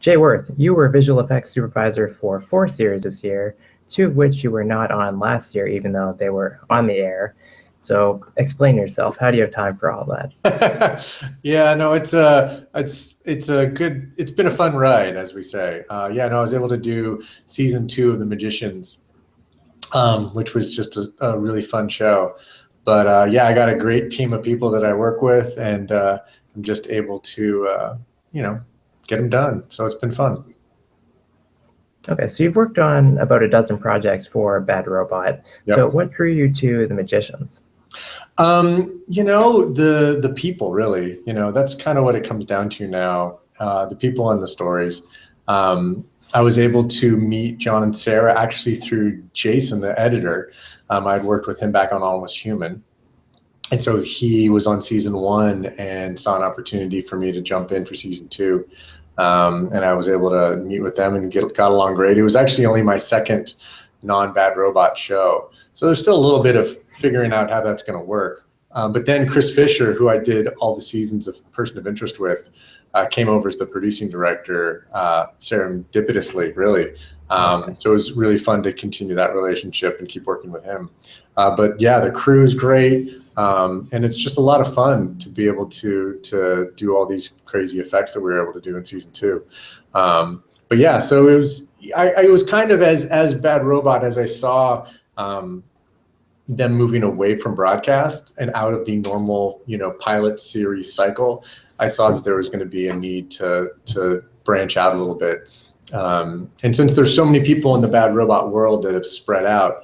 Jay Worth, you were visual effects supervisor for 4 series this year, 2 of which you were not on last year, even though they were on the air. So explain yourself. How do you have time for all that? Yeah, no, it's been a fun ride, as we say. Yeah, no, I was able to do season 2 of The Magicians, which was just a really fun show. But yeah, I got a great team of people that I work with, and I'm just able to, get them done. So it's been fun. Okay, so you've worked on about a dozen projects for Bad Robot. Yep. So what drew you to The Magicians? The people, really. That's kind of what it comes down to now. The people and the stories. I was able to meet John and Sarah actually through Jason, the editor. I'd worked with him back on Almost Human. And so he was on season 1 and saw an opportunity for me to jump in for season 2. And I was able to meet with them and got along great. It was actually only my second non-Bad Robot show. So there's still a little bit of figuring out how that's going to work. But then Chris Fisher, who I did all the seasons of Person of Interest with, came over as the producing director serendipitously, really. So it was really fun to continue that relationship and keep working with him. But yeah, the crew's great. And it's just a lot of fun to be able to do all these crazy effects that we were able to do in season 2. But yeah, so it was kind of as Bad Robot as I saw them moving away from broadcast and out of the normal, pilot series cycle. I saw that there was going to be a need to branch out a little bit. And since there's so many people in the Bad Robot world that have spread out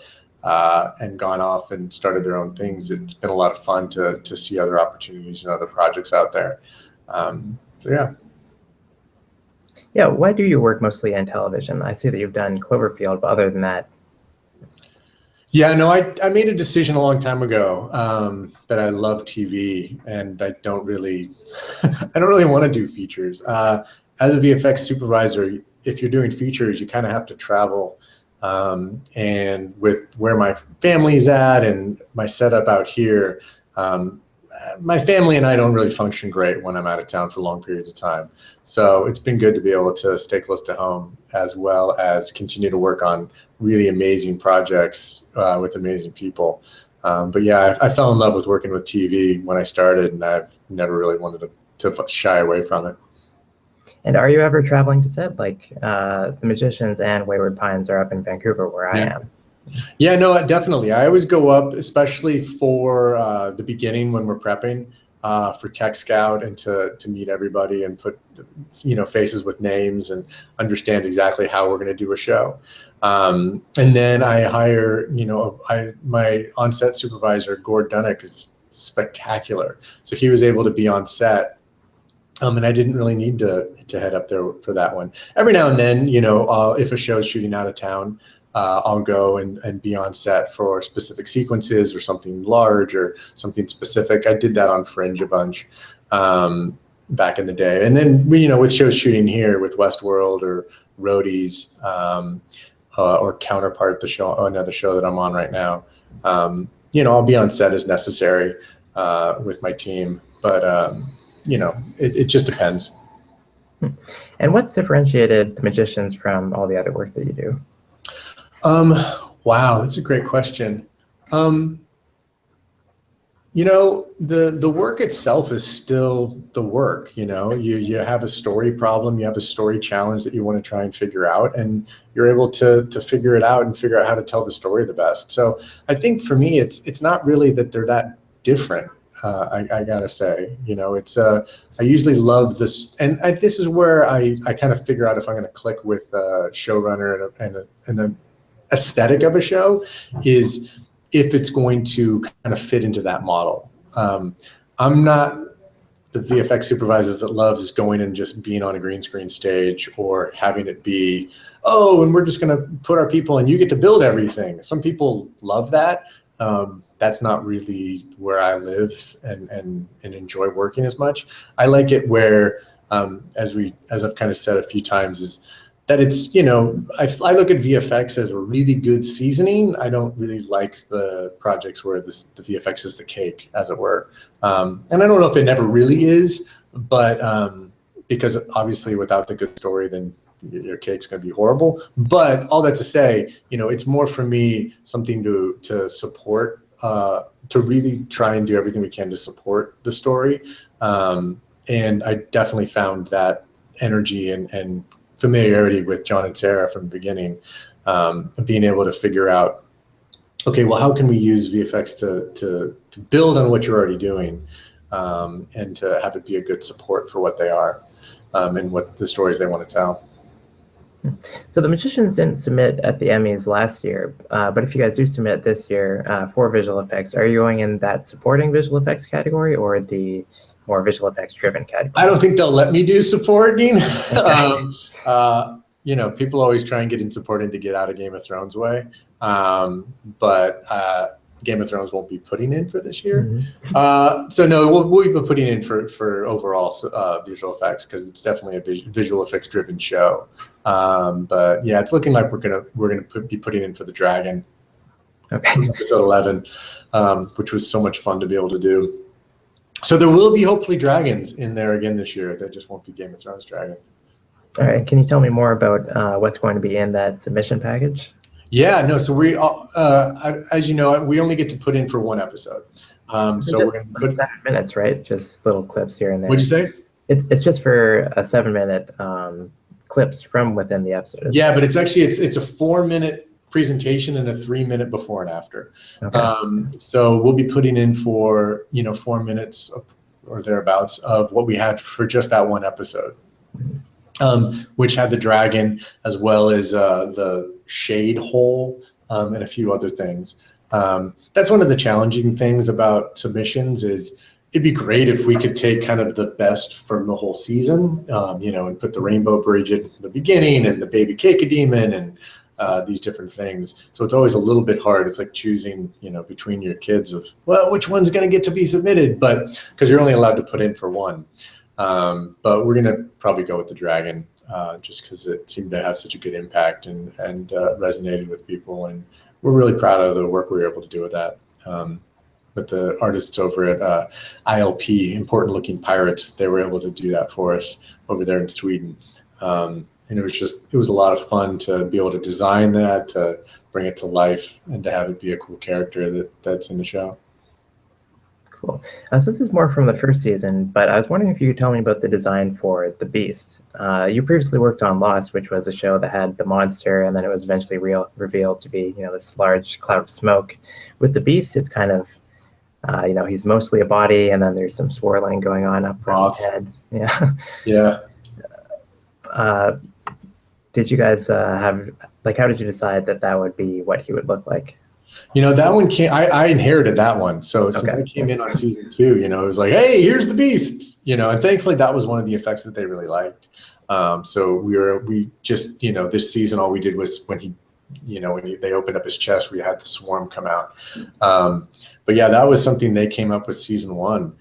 and gone off and started their own things, it's been a lot of fun to see other opportunities and other projects out there. So yeah. Yeah, why do you work mostly in television? I see that you've done Cloverfield, but other than that, yeah, no, I made a decision a long time ago that I love TV, and I don't really want to do features. As a VFX supervisor, if you're doing features, you kind of have to travel. And with where my family's at and my setup out here, my family and I don't really function great when I'm out of town for long periods of time. So it's been good to be able to stay close to home, as well as continue to work on really amazing projects with amazing people. But yeah, I fell in love with working with TV when I started, and I've never really wanted to shy away from it. And are you ever traveling to set? Like The Magicians and Wayward Pines are up in Vancouver, where I am. Yeah, no, definitely. I always go up, especially for the beginning when we're prepping for Tech Scout, and to meet everybody and put faces with names and understand exactly how we're going to do a show. And then I hire, my on-set supervisor, Gord Dunnick, is spectacular. So he was able to be on set. And I didn't really need to head up there for that one. Every now and then, if a show's shooting out of town, I'll go and be on set for specific sequences or something large or something specific. I did that on Fringe a bunch back in the day. And then, with shows shooting here with Westworld or Roadies or Counterpart, another show that I'm on right now, I'll be on set as necessary with my team. But it just depends. And what's differentiated The Magicians from all the other work that you do? Wow, that's a great question. The work itself is still the work. You have a story problem, you have a story challenge that you want to try and figure out, and you're able to figure it out and figure out how to tell the story the best. So I think for me, it's not really that they're that different. I gotta say, I usually love this, and this is where I kind of figure out if I'm going to click with a showrunner and an aesthetic of a show, is if it's going to kind of fit into that model. I'm not the VFX supervisors that loves going and just being on a green screen stage or having it be, and we're just going to put our people and you get to build everything. Some people love that. That's not really where I live and enjoy working as much. I like it where, as I've kind of said a few times, is that it's, I look at VFX as a really good seasoning. I don't really like the projects where the VFX is the cake, as it were. And I don't know if it never really is, but because obviously without the good story, then your cake's going to be horrible. But all that to say, it's more for me something to support, to really try and do everything we can to support the story. And I definitely found that energy and familiarity with John and Sarah from the beginning, being able to figure out, okay, well, how can we use VFX to build on what you're already doing, and to have it be a good support for what they are, and what the stories they want to tell. So the Magicians didn't submit at the Emmys last year, but if you guys do submit this year for visual effects, are you going in that supporting visual effects category or the more visual effects driven category? I don't think they'll let me do supporting. Okay. People always try and get in supporting to get out of Game of Thrones way. But Game of Thrones won't be putting in for this year. Mm-hmm. So no, we'll be putting in for overall visual effects, because it's definitely a visual effects driven show. But yeah, it's looking like we're gonna be putting in for the Dragon. Okay. Episode 11, which was so much fun to be able to do. So there will be hopefully dragons in there again this year. There just won't be Game of Thrones dragons. All right. Can you tell me more about what's going to be in that submission package? Yeah, no. So we, as you know, we only get to put in for one episode. So we're going to put 7 minutes, right? Just little clips here and there. What'd you say? It's just for a 7-minute clips from within the episode. Yeah, but it's actually it's a 4-minute presentation and a 3-minute before and after. Okay. So we'll be putting in for 4 minutes or thereabouts of what we had for just that one episode, which had the dragon as well as the shade hole and a few other things. That's one of the challenging things about submissions is it'd be great if we could take kind of the best from the whole season, and put the rainbow bridge at the beginning and the baby cake demon and these different things. So it's always a little bit hard. It's like choosing, between your kids of, well, which one's going to get to be submitted, but because you're only allowed to put in for one. But we're going to probably go with the dragon, just because it seemed to have such a good impact and resonated with people. And we're really proud of the work we were able to do with that. But the artists over at ILP, Important Looking Pirates, they were able to do that for us over there in Sweden. And it was a lot of fun to be able to design that, to bring it to life, and to have it be a cool character that's in the show. Cool. So this is more from the first season, but I was wondering if you could tell me about the design for the Beast. You previously worked on Lost, which was a show that had the monster, and then it was eventually revealed to be, this large cloud of smoke. With the Beast, it's kind of, he's mostly a body, and then there's some swirling going on up around his head. Yeah. Yeah. Did you guys how did you decide that would be what he would look like? That one I inherited that one. So since I came in on season 2, it was like, hey, here's the Beast, and thankfully that was one of the effects that they really liked. So we just, this season, all we did was when they opened up his chest, we had the swarm come out. But yeah, that was something they came up with season 1,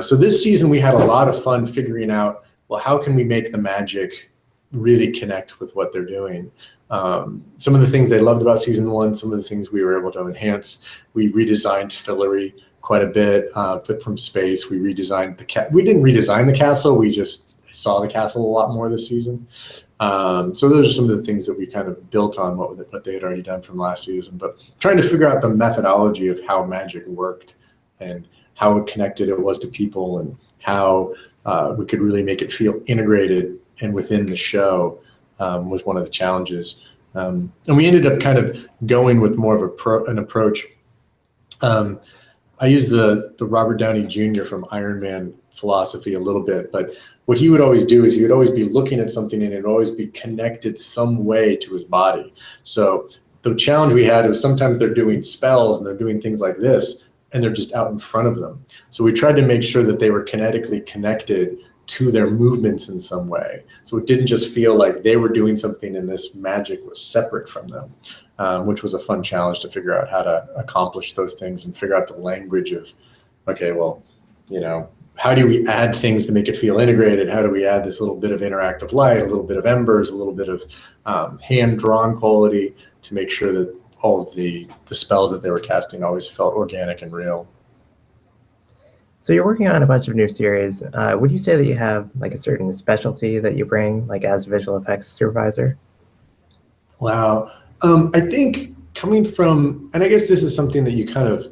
so this season we had a lot of fun figuring out, well, how can we make the magic really connect with what they're doing? Some of the things they loved about season 1, some of the things we were able to enhance. We redesigned Fillory quite a bit, Fit from Space. We redesigned we didn't redesign the castle, we just saw the castle a lot more this season. So those are some of the things that we kind of built on what they had already done from last season, but trying to figure out the methodology of how magic worked and how connected it was to people, and how we could really make it feel integrated and within the show, was one of the challenges. And we ended up kind of going with more of an approach. I use the Robert Downey Jr. from Iron Man philosophy a little bit, but what he would always do is he would always be looking at something and it would always be connected some way to his body. So the challenge we had was sometimes they're doing spells and they're doing things like this and they're just out in front of them. So we tried to make sure that they were kinetically connected to their movements in some way. So it didn't just feel like they were doing something and this magic was separate from them, which was a fun challenge to figure out how to accomplish those things and figure out the language of, okay, well, how do we add things to make it feel integrated? How do we add this little bit of interactive light, a little bit of embers, a little bit of hand-drawn quality to make sure that all of the spells that they were casting always felt organic and real. So you're working on a bunch of new series. Would you say that you have like a certain specialty that you bring, like as visual effects supervisor? Wow. I think coming from, and I guess this is something that you kind of,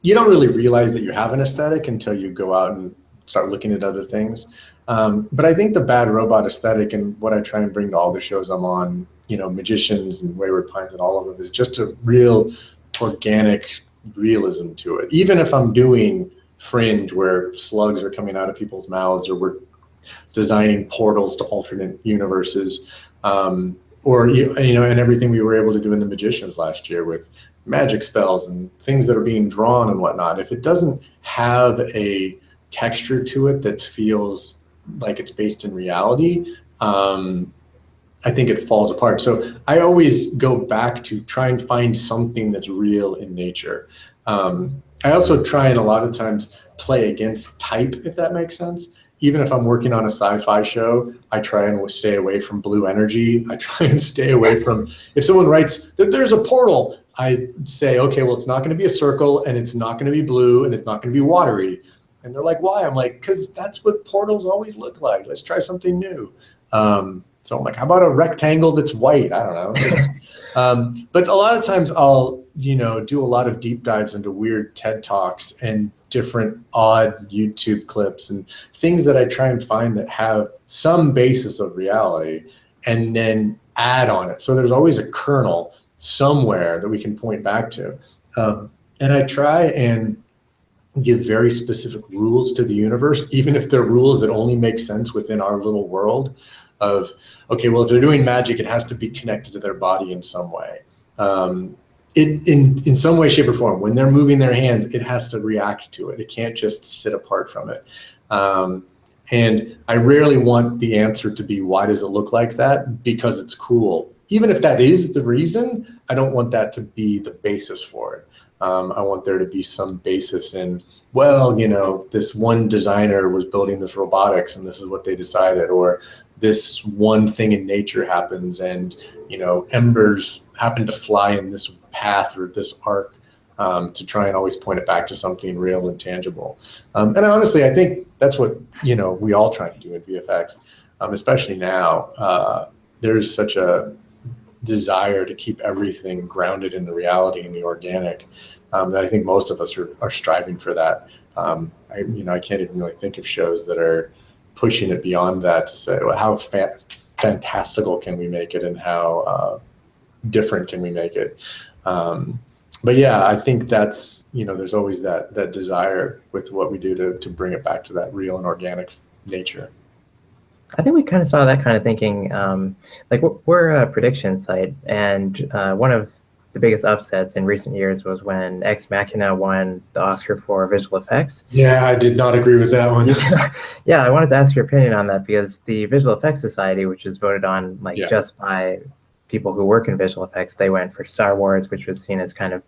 you don't really realize that you have an aesthetic until you go out and start looking at other things. But I think the bad robot aesthetic and what I try and bring to all the shows I'm on, Magicians and Wayward Pines and all of them, is just a real organic realism to it. Even if I'm doing Fringe where slugs are coming out of people's mouths, or we're designing portals to alternate universes, or and everything we were able to do in the Magicians last year with magic spells and things that are being drawn and whatnot. If it doesn't have a texture to it that feels like it's based in reality, I think it falls apart. So I always go back to try and find something that's real in nature. I also try and a lot of times play against type, if that makes sense. Even if I'm working on a sci-fi show, I try and stay away from blue energy. I try and stay away from, if someone writes that there's a portal, I say, okay, well, it's not going to be a circle, and it's not going to be blue, and it's not going to be watery. And they're like, why? I'm like, because that's what portals always look like. Let's try something new. So I'm like, how about a rectangle that's white? I don't know. But a lot of times I'll, do a lot of deep dives into weird TED Talks and different odd YouTube clips and things that I try and find that have some basis of reality and then add on it. So there's always a kernel somewhere that we can point back to. And I try and give very specific rules to the universe, even if they're rules that only make sense within our little world of, okay, well, if they're doing magic, it has to be connected to their body in some way. In some way, shape, or form. When they're moving their hands, it has to react to it. It can't just sit apart from it. And I rarely want the answer to be, why does it look like that? Because it's cool. Even if that is the reason, I don't want that to be the basis for it. I want there to be some basis in, well, this one designer was building this robotics and this is what they decided, or this one thing in nature happens and, embers happen to fly in this path or this arc, to try and always point it back to something real and tangible. And honestly, I think that's what, we all try to do in VFX, especially now. There's such a desire to keep everything grounded in the reality and the organic, that I think most of us are striving for that. I can't even really think of shows that are pushing it beyond that to say, well, how fantastical can we make it and how different can we make it? But yeah, I think that's, there's always that desire with what we do to bring it back to that real and organic nature. I think we kind of saw that kind of thinking. Like we're a prediction site, and one of the biggest upsets in recent years was when Ex Machina won the Oscar for visual effects. Yeah, I did not agree with that one. Yeah, I wanted to ask your opinion on that, because the Visual Effects Society, which is voted on just by people who work in visual effects, they went for Star Wars, which was seen as kind of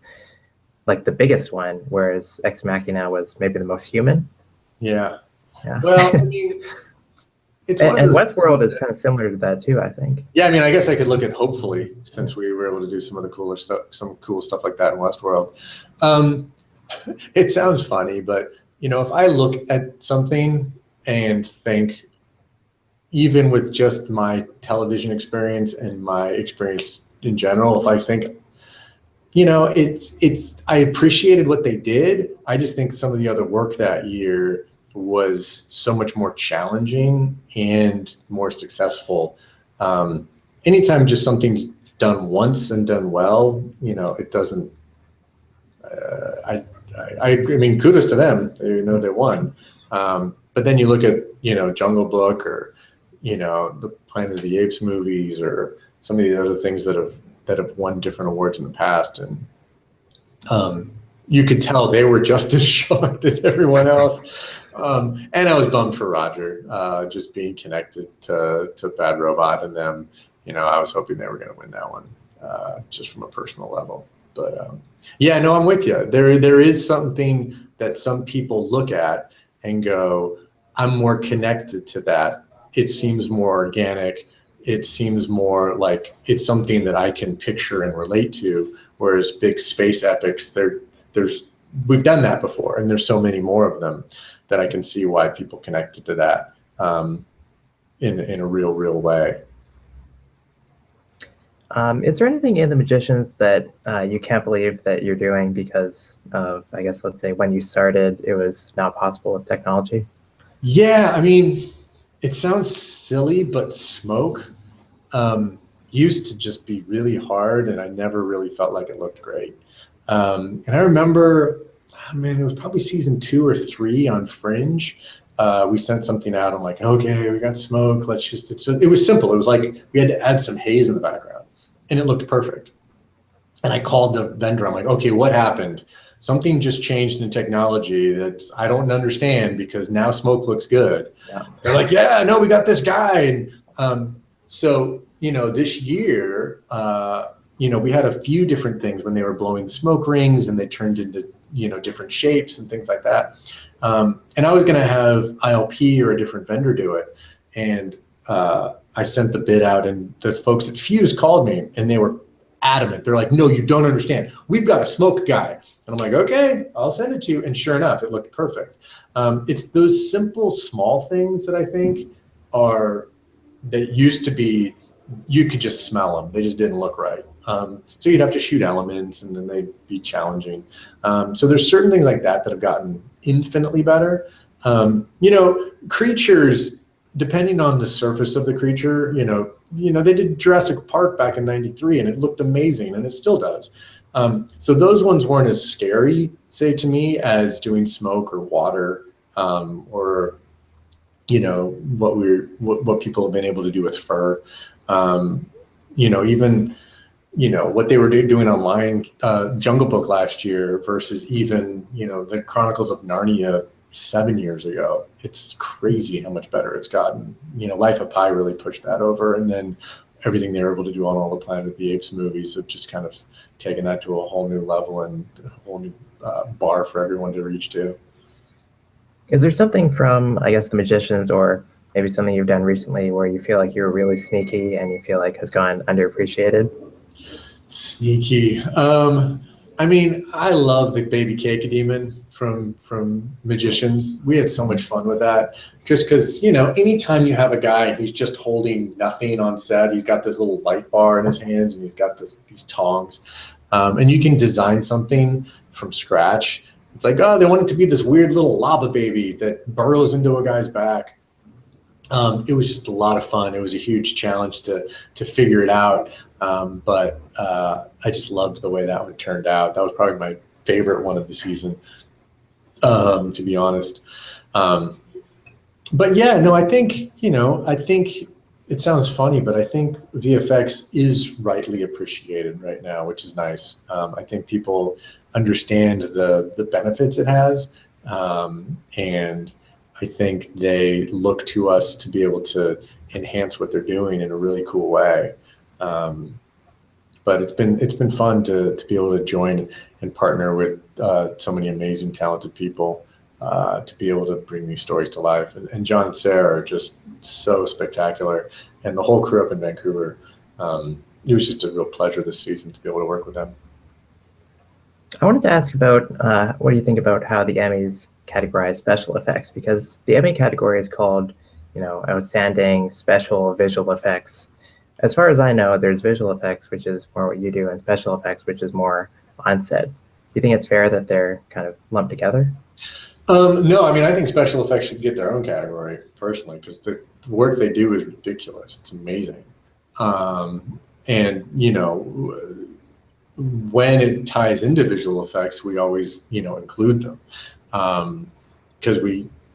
like the biggest one, whereas Ex Machina was maybe the most human. Yeah. Well, I mean, it's and Westworld is kind of similar to that too, I think. Yeah, I mean, I guess I could look at Hopefully, since we were able to do some of the cooler stuff, some cool stuff like that in Westworld. It sounds funny, but if I look at something and think, even with just my television experience and my experience in general, if I think, I appreciated what they did. I just think some of the other work that year was so much more challenging and more successful. Anytime just something's done once and done well, it doesn't, I mean, kudos to them, they won. But then you look at, Jungle Book, or, the Planet of the Apes movies, or some of the other things that have won different awards in the past. And you could tell they were just as shocked as everyone else. And I was bummed for Roger, just being connected to Bad Robot and them. I was hoping they were going to win that one, just from a personal level. But yeah, no, I'm with you. There is something that some people look at and go, I'm more connected to that. It seems more organic. It seems more like it's something that I can picture and relate to. Whereas big space epics, there's we've done that before, and there's so many more of them that I can see why people connected to that in a real way. Is there anything in the Magicians that you can't believe that you're doing because of, I guess, let's say when you started, it was not possible with technology? Yeah, I mean, it sounds silly, but smoke used to just be really hard, and I never really felt like it looked great. And I remember, man, it was probably season 2 or 3 on Fringe. We sent something out. I'm like, okay, we got smoke. Let's just, it was simple. It was like we had to add some haze in the background, and it looked perfect. And I called the vendor. I'm like, okay, what happened? Something just changed in technology that I don't understand because now smoke looks good. Yeah. They're like, yeah, no, we got this guy. And so, this year, we had a few different things when they were blowing the smoke rings and they turned into, different shapes and things like that. And I was going to have ILP or a different vendor do it. And I sent the bid out, and the folks at Fuse called me, and they were adamant. They're like, no, you don't understand. We've got a smoke guy. And I'm like, okay, I'll send it to you. And sure enough, it looked perfect. It's those simple, small things that I think that used to be, you could just smell them. They just didn't look right. So you'd have to shoot elements, and then they'd be challenging. So there's certain things like that have gotten infinitely better. Creatures, depending on the surface of the creature, they did Jurassic Park back in '93, and it looked amazing, and it still does. So those ones weren't as scary, say, to me, as doing smoke or water, or what people have been able to do with fur. Even what they were doing online, Jungle Book last year versus even the Chronicles of Narnia 7 years ago. It's crazy how much better it's gotten. Life of Pi really pushed that over, and then everything they were able to do on all the Planet of the Apes movies have just kind of taken that to a whole new level and a whole new bar for everyone to reach to. Is there something from, I guess, the Magicians, or maybe something you've done recently where you feel like you're really sneaky and you feel like has gone underappreciated? Sneaky. I love the baby Cacodemon from Magicians. We had so much fun with that, just because, anytime you have a guy who's just holding nothing on set, he's got this little light bar in his hands and he's got these tongs, and you can design something from scratch. It's like, oh, they want it to be this weird little lava baby that burrows into a guy's back. It was just a lot of fun. It was a huge challenge to figure it out. But I just loved the way that one turned out. That was probably my favorite one of the season, to be honest. But yeah, no, I think it sounds funny, but I think VFX is rightly appreciated right now, which is nice. I think people understand the benefits it has. And I think they look to us to be able to enhance what they're doing in a really cool way. But it's been fun to be able to join and partner with so many amazing, talented people to be able to bring these stories to life. And John and Sarah are just so spectacular, and the whole crew up in Vancouver. It was just a real pleasure this season to be able to work with them. I wanted to ask about what do you think about how the Emmys categorize special effects, because the Emmy category is called, outstanding special visual effects. As far as I know, there's visual effects, which is more what you do, and special effects, which is more on set. Do you think it's fair that they're kind of lumped together? No, I think special effects should get their own category, personally, because the work they do is ridiculous. It's amazing. And, when it ties into visual effects, we always, include them. Because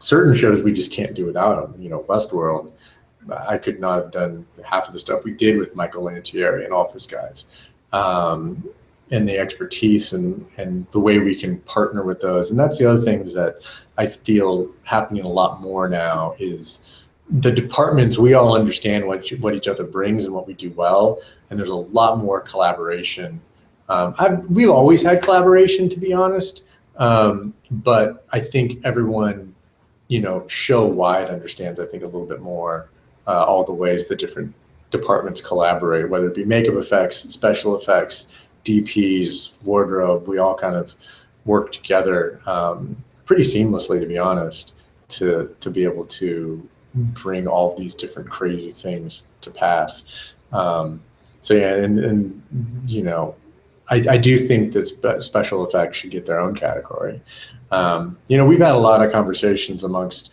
certain shows we just can't do without them. Westworld, I could not have done half of the stuff we did with Michael Lantieri and all of his guys. And the expertise and the way we can partner with those. And that's the other thing that I feel happening a lot more now is the departments, we all understand what each other brings and what we do well. And there's a lot more collaboration. We've always had collaboration, to be honest. But I think everyone, show-wide understands, I think, a little bit more all the ways the different departments collaborate, whether it be makeup effects, special effects, DPs, wardrobe. We all kind of work together pretty seamlessly, to be honest, to be able to bring all these different crazy things to pass. So yeah, and you know, I do think that special effects should get their own category. You know, we've had a lot of conversations amongst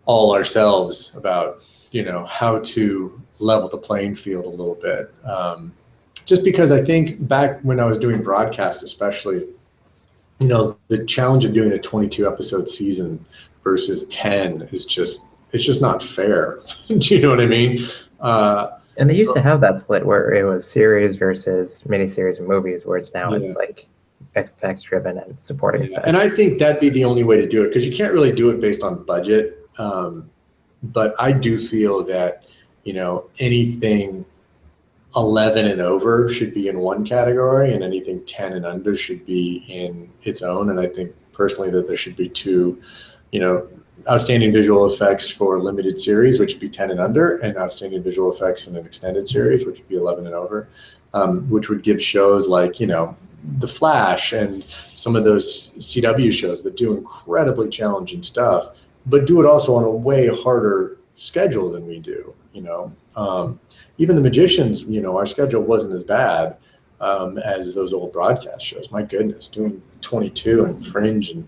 all ourselves about, you know, how to level the playing field a little bit. Just because I think back when I was doing broadcast, especially, you know, the challenge of doing a 22 episode season versus 10 is just, it's just not fair. Do you know what I mean? And they used to have that split where it was series versus miniseries and movies, whereas now it's like effects driven and supporting effects. And I think that'd be the only way to do it, because you can't really do it based on budget. But I do feel that, you know, anything 11 and over should be in one category, and anything 10 and under should be in its own. And I think personally that there should be two, you know, outstanding visual effects for limited series, which would be 10 and under, and outstanding visual effects in an extended series, which would be 11 and over, which would give shows like, you know, The Flash and some of those CW shows that do incredibly challenging stuff, but do it also on a way harder schedule than we do, you know. Even the Magicians, you know, our schedule wasn't as bad as those old broadcast shows. My goodness, doing 22 and Fringe and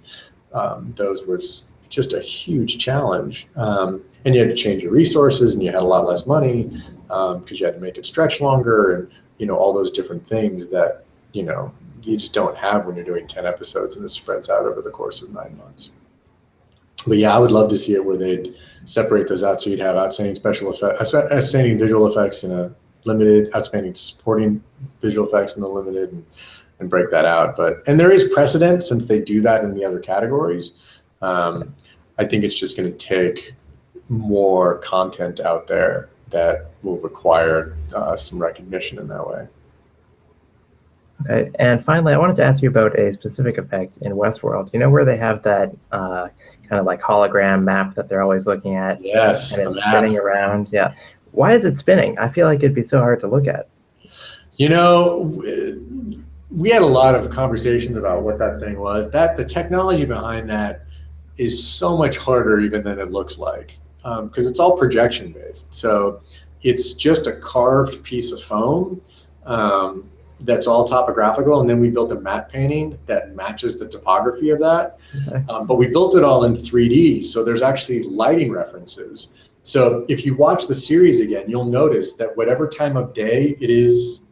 those was just a huge challenge. And you had to change your resources, and you had a lot less money because you had to make it stretch longer, and, you know, all those different things that, you know, you just don't have when you're doing 10 episodes and it spreads out over the course of 9 months. But yeah, I would love to see it where they'd separate those out, so you'd have outstanding special effects, outstanding visual effects in a limited, outstanding supporting visual effects in the limited, and break that out. And there is precedent, since they do that in the other categories. I think it's just going to take more content out there that will require some recognition in that way. Okay, and finally, I wanted to ask you about a specific effect in Westworld. You know where they have that kind of like hologram map that they're always looking at? Yes, and it's spinning around. Yeah. Why is it spinning? I feel like it'd be so hard to look at. You know, we had a lot of conversations about what that thing was. The technology behind that is so much harder even than it looks like, because it's all projection based. So it's just a carved piece of foam that's all topographical, and then we built a matte painting that matches the topography of that. Okay. But we built it all in 3D, so there's actually lighting references. So if you watch the series again, you'll notice that whatever time of day it is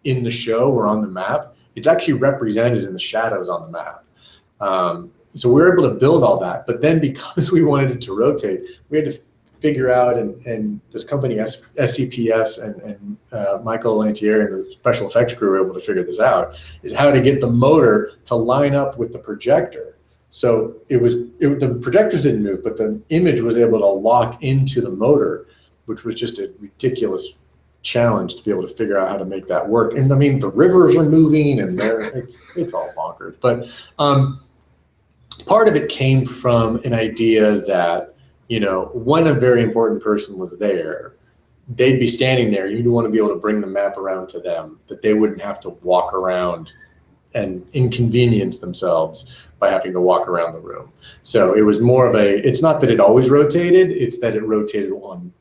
in the show or on the map, it's actually represented in the shadows on the map. So we were able to build all that, but then because we wanted it to rotate, we had to figure out, and this company SCPS and Michael Lantier and the special effects crew were able to figure this out, is how to get the motor to line up with the projector. So the projectors didn't move, but the image was able to lock into the motor, which was just a ridiculous challenge to be able to figure out how to make that work. And I mean, the rivers are moving, and it's all bonkers. But part of it came from an idea that, you know, when a very important person was there, they'd be standing there. You'd want to be able to bring the map around to them, that they wouldn't have to walk around and inconvenience themselves by having to walk around the room. So it was more of it's not that it always rotated, it's that it rotated on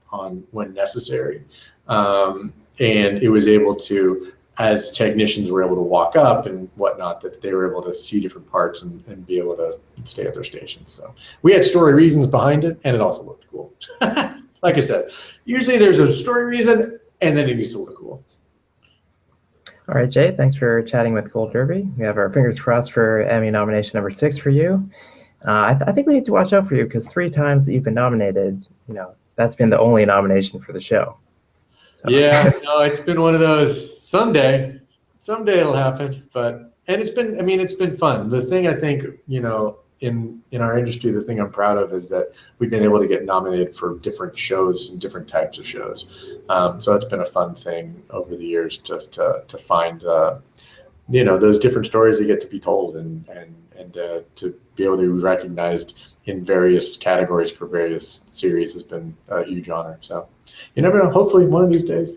when necessary. And it was able to, as technicians were able to walk up and whatnot, that they were able to see different parts and be able to stay at their stations. So we had story reasons behind it, and it also looked cool. Like I said, usually there's a story reason, and then it needs to look cool. All right, Jay, thanks for chatting with Gold Derby. We have our fingers crossed for Emmy nomination number 6 for you. I think we need to watch out for you, because 3 times that you've been nominated, you know, that's been the only nomination for the show. So. Yeah, no, it's been one of those. Someday it'll happen. And it's been fun. The thing I think, you know, in our industry, the thing I'm proud of is that we've been able to get nominated for different shows and different types of shows. So it's been a fun thing over the years just to find, you know, those different stories that get to be told and to be able to be recognized in various categories for various series has been a huge honor. So you never know, hopefully one of these days.